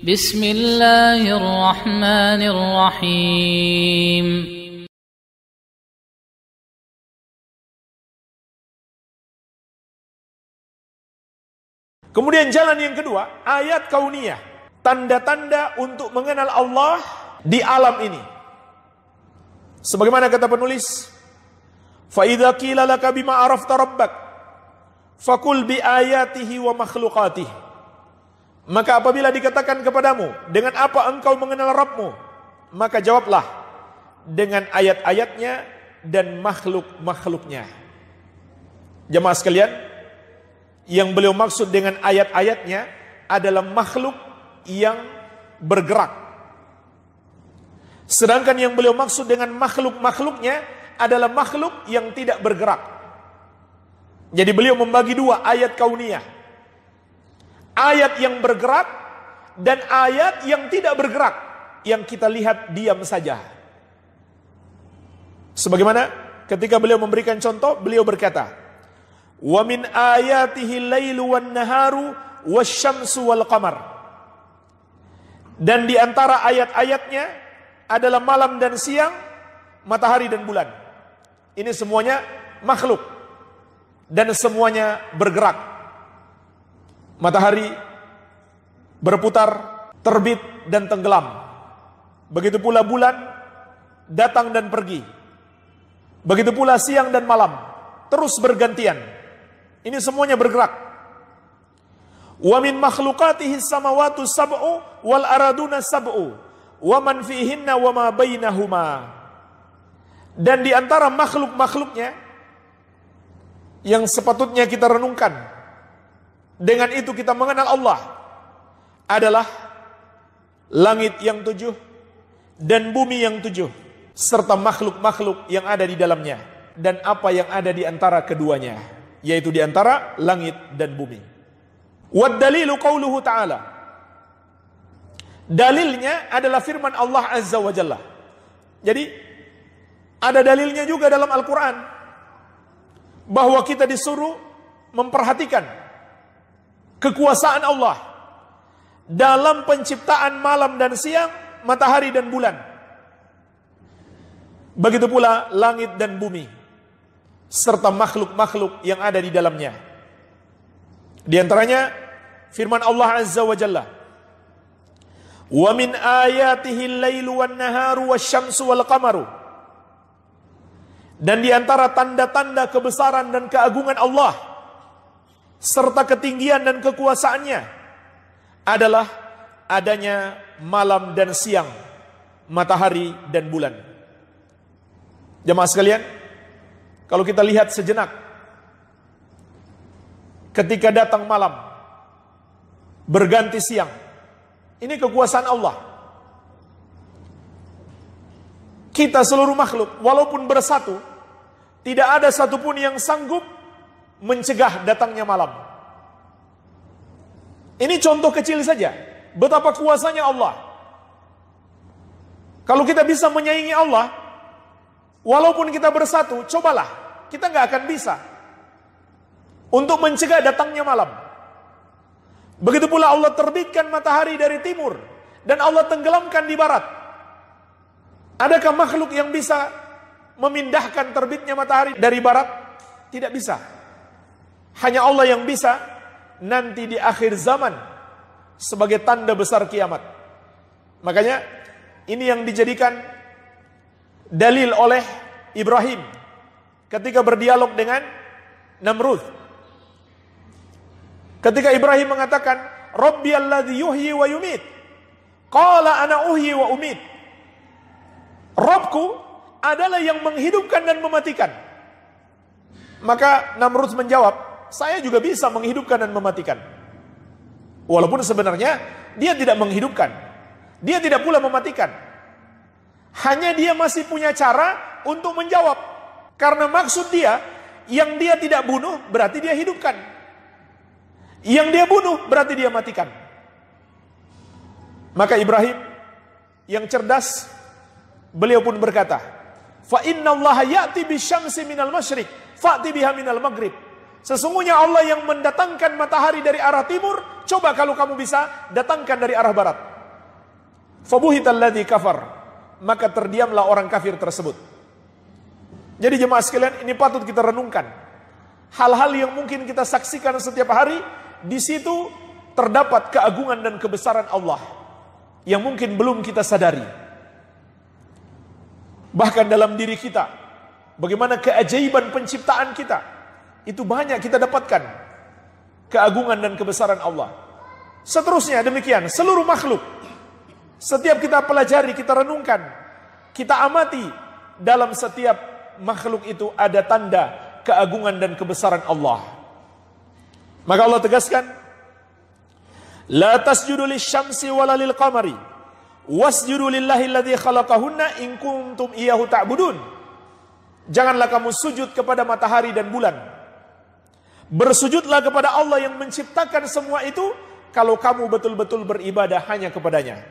Bismillahirrahmanirrahim. Kemudian jalan yang kedua, ayat kauniyah. Tanda-tanda untuk mengenal Allah di alam ini. Sebagaimana kata penulis, فَإِذَا قِيلَ لَكَ بِمَا عَرَفْتَ رَبَّكَ فَقُلْ بِآيَاتِهِ وَمَخْلُقَاتِهِ. Maka apabila dikatakan kepadamu, dengan apa engkau mengenal Rabbmu, maka jawablah, dengan ayat-ayatnya dan makhluk-makhluknya. Jemaah sekalian, yang beliau maksud dengan ayat-ayatnya adalah makhluk yang bergerak. Sedangkan yang beliau maksud dengan makhluk-makhluknya adalah makhluk yang tidak bergerak. Jadi beliau membagi dua ayat kauniyah. Ayat yang bergerak dan ayat yang tidak bergerak, yang kita lihat diam saja. Sebagaimana ketika beliau memberikan contoh, beliau berkata, "Wa min ayatihi lailu wan naharu wasyamsu wal qamar." Dan di antara ayat-ayatnya adalah malam dan siang, matahari dan bulan. Ini semuanya makhluk dan semuanya bergerak. Matahari berputar, terbit dan tenggelam. Begitu pula bulan datang dan pergi. Begitu pula siang dan malam, terus bergantian. Ini semuanya bergerak. Wa min makhluqatihi samawati sab'u wal araduna sab'u wa man fihinna wa ma bainahuma. Dan di antara makhluk-makhluknya yang sepatutnya kita renungkan, dengan itu kita mengenal Allah, adalah langit yang 7 dan bumi yang 7, serta makhluk-makhluk yang ada di dalamnya, dan apa yang ada di antara keduanya, yaitu di antara langit dan bumi. Wad dalilu qauluhu ta'ala. Dalilnya adalah firman Allah Azza wa Jalla. Jadi ada dalilnya juga dalam Al-Quran, bahwa kita disuruh memperhatikan kekuasaan Allah dalam penciptaan malam dan siang, matahari dan bulan. Begitu pula langit dan bumi, serta makhluk-makhluk yang ada di dalamnya. Di antaranya firman Allah Azza wa Jalla, "Wa min ayatihi al-lailu wan naharu wasyamsu wal qamaru." Dan di antara tanda-tanda kebesaran dan keagungan Allah serta ketinggian dan kekuasaannya adalah adanya malam dan siang, matahari dan bulan. Jemaah sekalian, kalau kita lihat sejenak, ketika datang malam, berganti siang, ini kekuasaan Allah. Kita seluruh makhluk, walaupun bersatu, tidak ada satupun yang sanggup mencegah datangnya malam. Ini contoh kecil saja, betapa kuasanya Allah. Kalau kita bisa menyaingi Allah, walaupun kita bersatu, cobalah, kita nggak akan bisa untuk mencegah datangnya malam. Begitu pula Allah terbitkan matahari dari timur dan Allah tenggelamkan di barat. Adakah makhluk yang bisa memindahkan terbitnya matahari dari barat? Tidak bisa. Hanya Allah yang bisa nanti di akhir zaman sebagai tanda besar kiamat. Makanya ini yang dijadikan dalil oleh Ibrahim ketika berdialog dengan Namrud. Ketika Ibrahim mengatakan, "Rabbi alladzi yuhyi wa yumit." Qala ana uhyi wa umit. Rabbku adalah yang menghidupkan dan mematikan. Maka Namrud menjawab, "Saya juga bisa menghidupkan dan mematikan." Walaupun sebenarnya dia tidak menghidupkan, dia tidak pula mematikan. Hanya dia masih punya cara untuk menjawab. Karena maksud dia, yang dia tidak bunuh berarti dia hidupkan, yang dia bunuh berarti dia matikan. Maka Ibrahim yang cerdas, beliau pun berkata, "Fa innallaha ya'ti bisyamsi minal masyriq, fa'ti biha minal maghrib." Sesungguhnya Allah yang mendatangkan matahari dari arah timur, coba kalau kamu bisa datangkan dari arah barat. Fabuhital ladzi kafar, maka terdiamlah orang kafir tersebut. Jadi jemaah sekalian, ini patut kita renungkan. Hal-hal yang mungkin kita saksikan setiap hari, di situ terdapat keagungan dan kebesaran Allah yang mungkin belum kita sadari. Bahkan dalam diri kita, bagaimana keajaiban penciptaan kita, itu banyak kita dapatkan keagungan dan kebesaran Allah. Seterusnya demikian, seluruh makhluk. Setiap kita pelajari, kita renungkan, kita amati, dalam setiap makhluk itu ada tanda keagungan dan kebesaran Allah. Maka Allah tegaskan, la tasjudu lisyamsi wala lil qamari wasjudu lillahi alladzi khalaqahunna in kuntum iyyahu ta'budun. Janganlah kamu sujud kepada matahari dan bulan. Bersujudlah kepada Allah yang menciptakan semua itu kalau kamu betul-betul beribadah hanya kepadanya.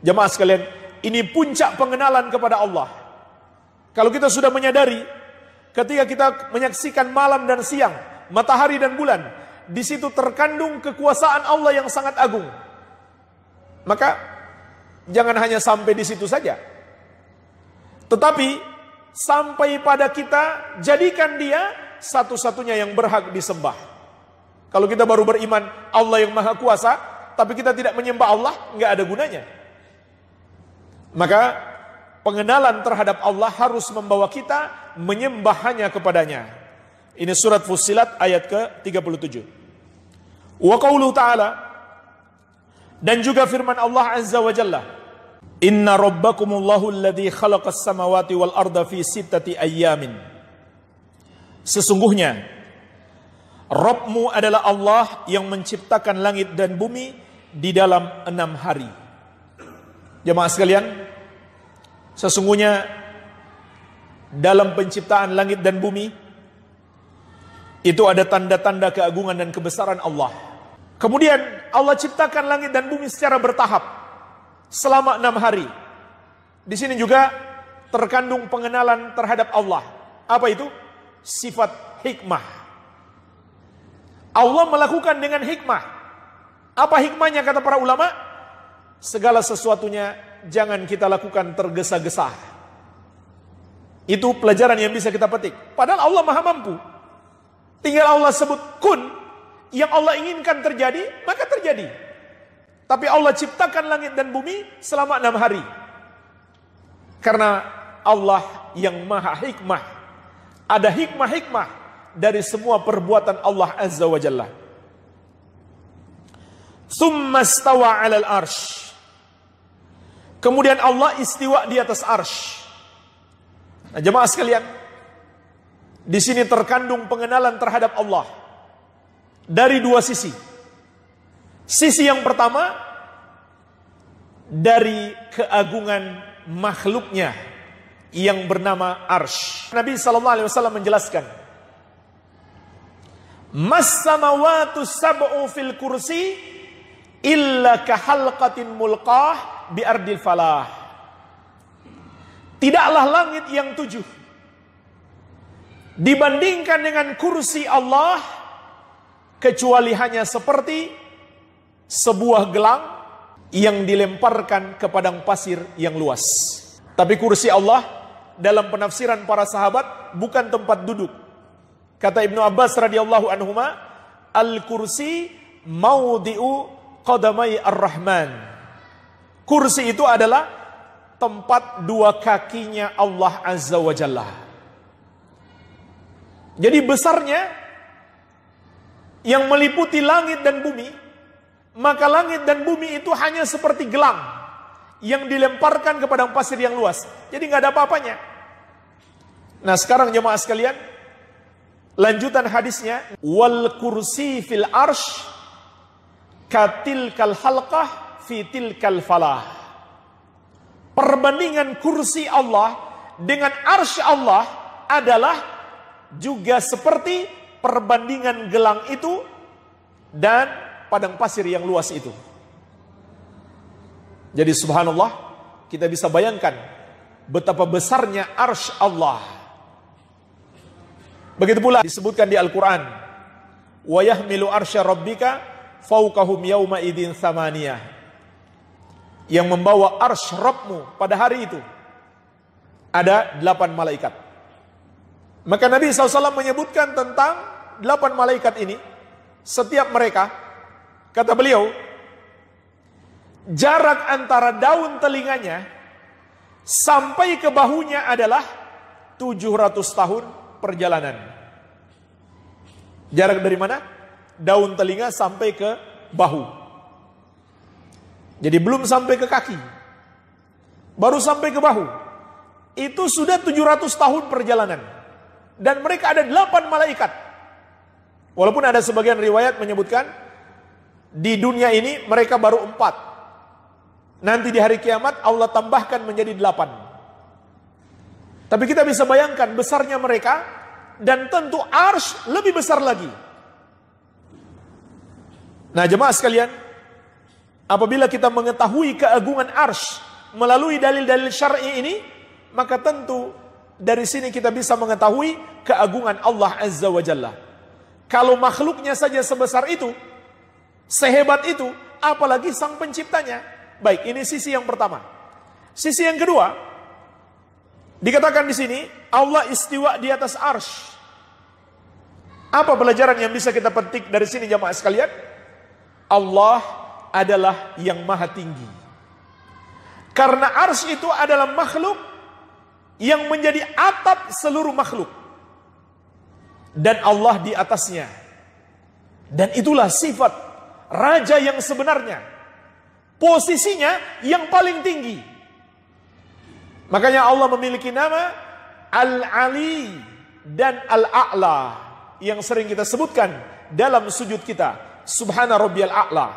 Jemaah sekalian, ini puncak pengenalan kepada Allah. Kalau kita sudah menyadari, ketika kita menyaksikan malam dan siang, matahari dan bulan, di situ terkandung kekuasaan Allah yang sangat agung. Maka jangan hanya sampai di situ saja, tetapi sampai pada kita jadikan dia satu-satunya yang berhak disembah. Kalau kita baru beriman Allah yang maha kuasa, tapi kita tidak menyembah Allah, nggak ada gunanya. Maka pengenalan terhadap Allah harus membawa kita menyembah hanya kepadanya. Ini surat Fussilat ayat ke-37. Wa qauluhu ta'ala, dan juga firman Allah Azza wa Jalla, inna rabbakumullahu alladhi khalaqas samawati wal arda fi sittati ayyamin. Sesungguhnya Rabbmu adalah Allah yang menciptakan langit dan bumi di dalam 6 hari. Jemaah sekalian, sesungguhnya dalam penciptaan langit dan bumi itu ada tanda-tanda keagungan dan kebesaran Allah. Kemudian Allah ciptakan langit dan bumi secara bertahap selama 6 hari. Di sini juga terkandung pengenalan terhadap Allah. Apa itu? Sifat hikmah. Allah melakukan dengan hikmah. Apa hikmahnya kata para ulama? Segala sesuatunya jangan kita lakukan tergesa-gesa. Itu pelajaran yang bisa kita petik. Padahal Allah maha mampu. Tinggal Allah sebut kun, yang Allah inginkan terjadi, maka terjadi. Tapi Allah ciptakan langit dan bumi selama 6 hari. Karena Allah yang maha hikmah. Ada hikmah-hikmah dari semua perbuatan Allah Azza wa Jalla. Tsumma stawa 'alal arsy. Kemudian Allah istiwa di atas arsy. Nah, jemaah sekalian, di sini terkandung pengenalan terhadap Allah dari 2 sisi. Sisi yang pertama dari keagungan makhluknya yang bernama arsy. Nabi SAW menjelaskan, mas samawatu sab'u fil kursi illa kahalqatin mulqah bi ardil falah. Tidaklah langit yang 7 dibandingkan dengan kursi Allah kecuali hanya seperti sebuah gelang yang dilemparkan ke padang pasir yang luas. Tapi kursi Allah dalam penafsiran para sahabat bukan tempat duduk. Kata Ibnu Abbas radhiyallahu anhuma, al-kursi maudhi'u qadamai ar-Rahman. Kursi itu adalah tempat 2 kakinya Allah Azza wa Jalla. Jadi besarnya yang meliputi langit dan bumi, maka langit dan bumi itu hanya seperti gelang yang dilemparkan ke padang pasir yang luas. Jadi nggak ada apa-apanya. Nah sekarang jemaah sekalian, lanjutan hadisnya, wal kursi fil arsh katilkal halqah fi tilkal falah. Perbandingan kursi Allah dengan arsy Allah adalah juga seperti perbandingan gelang itu dan padang pasir yang luas itu. Jadi subhanallah, kita bisa bayangkan betapa besarnya arsy Allah. Begitu pula disebutkan di Al-Quran, wa yahmilu arsya rabbika fauqahum yauma idin thamaniyah. Yang membawa arsy Rabbmu pada hari itu ada 8 malaikat. Maka Nabi SAW menyebutkan tentang 8 malaikat ini. Setiap mereka, kata beliau, jarak antara daun telinganya sampai ke bahunya adalah 700 tahun perjalanan. Jarak dari mana? Daun telinga sampai ke bahu. Jadi belum sampai ke kaki, baru sampai ke bahu. Itu sudah 700 tahun perjalanan. Dan mereka ada 8 malaikat. Walaupun ada sebagian riwayat menyebutkan di dunia ini mereka baru 4. Nanti di hari kiamat Allah tambahkan menjadi 8. Tapi kita bisa bayangkan besarnya mereka, dan tentu arsy lebih besar lagi. Nah jemaah sekalian, apabila kita mengetahui keagungan arsy melalui dalil-dalil syar'i ini, maka tentu dari sini kita bisa mengetahui keagungan Allah Azza wa Jalla. Kalau makhluknya saja sebesar itu, sehebat itu, apalagi sang penciptanya. Baik, ini sisi yang pertama. Sisi yang kedua, dikatakan di sini Allah istiwa di atas arsy. Apa pelajaran yang bisa kita petik dari sini jamaah sekalian? Allah adalah yang maha tinggi. Karena arsy itu adalah makhluk yang menjadi atap seluruh makhluk. Dan Allah di atasnya. Dan itulah sifat raja yang sebenarnya. Posisinya yang paling tinggi. Makanya Allah memiliki nama Al-Ali dan Al-A'la, yang sering kita sebutkan dalam sujud kita. Subhana rabbiyal a'la.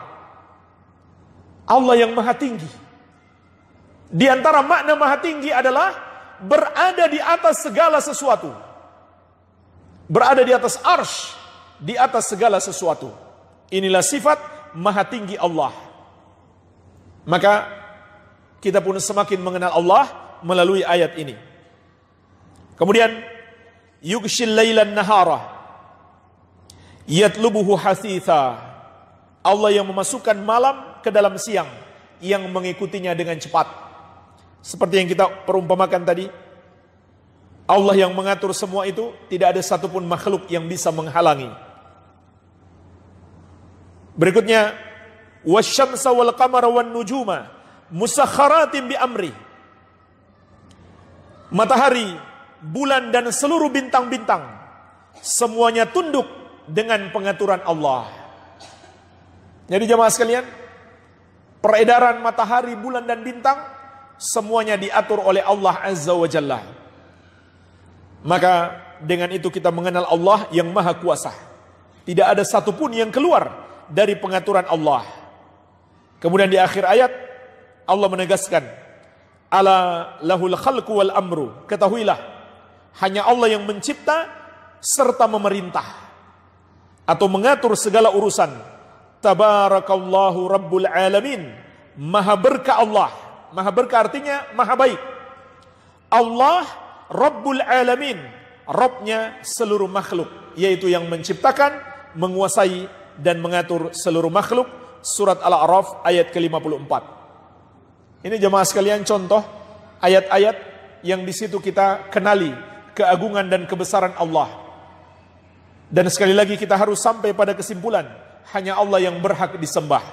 Allah yang maha tinggi. Di antara makna maha tinggi adalah berada di atas segala sesuatu. Berada di atas arsy, di atas segala sesuatu. Inilah sifat maha tinggi Allah. Maka kita pun semakin mengenal Allah melalui ayat ini. Kemudian yughshil lailan nahara yatlubuhu hasitha. Allah yang memasukkan malam ke dalam siang, yang mengikutinya dengan cepat. Seperti yang kita perumpamakan tadi, Allah yang mengatur semua itu, tidak ada satupun makhluk yang bisa menghalangi. Berikutnya, wasyamsa wal qamara wan nujuma musakhkharatin bi amri. Matahari, bulan dan seluruh bintang-bintang semuanya tunduk dengan pengaturan Allah. Jadi jemaah sekalian, peredaran matahari, bulan dan bintang semuanya diatur oleh Allah Azza wa Jalla. Maka dengan itu kita mengenal Allah yang maha kuasa. Tidak ada satupun yang keluar dari pengaturan Allah. Kemudian di akhir ayat Allah menegaskan, ala lahul khalqu wal amru. Ketahuilah, hanya Allah yang mencipta serta memerintah atau mengatur segala urusan. Tabarakallahu rabbul alamin. Maha berkah Allah. Maha berkah artinya maha baik. Allah Rabbul Alamin, Rabbnya seluruh makhluk, yaitu yang menciptakan, menguasai dan mengatur seluruh makhluk. Surat Al-A'raf ayat ke-54. Ini jemaah sekalian contoh ayat-ayat yang di situ kita kenali keagungan dan kebesaran Allah. Dan sekali lagi kita harus sampai pada kesimpulan, hanya Allah yang berhak disembah.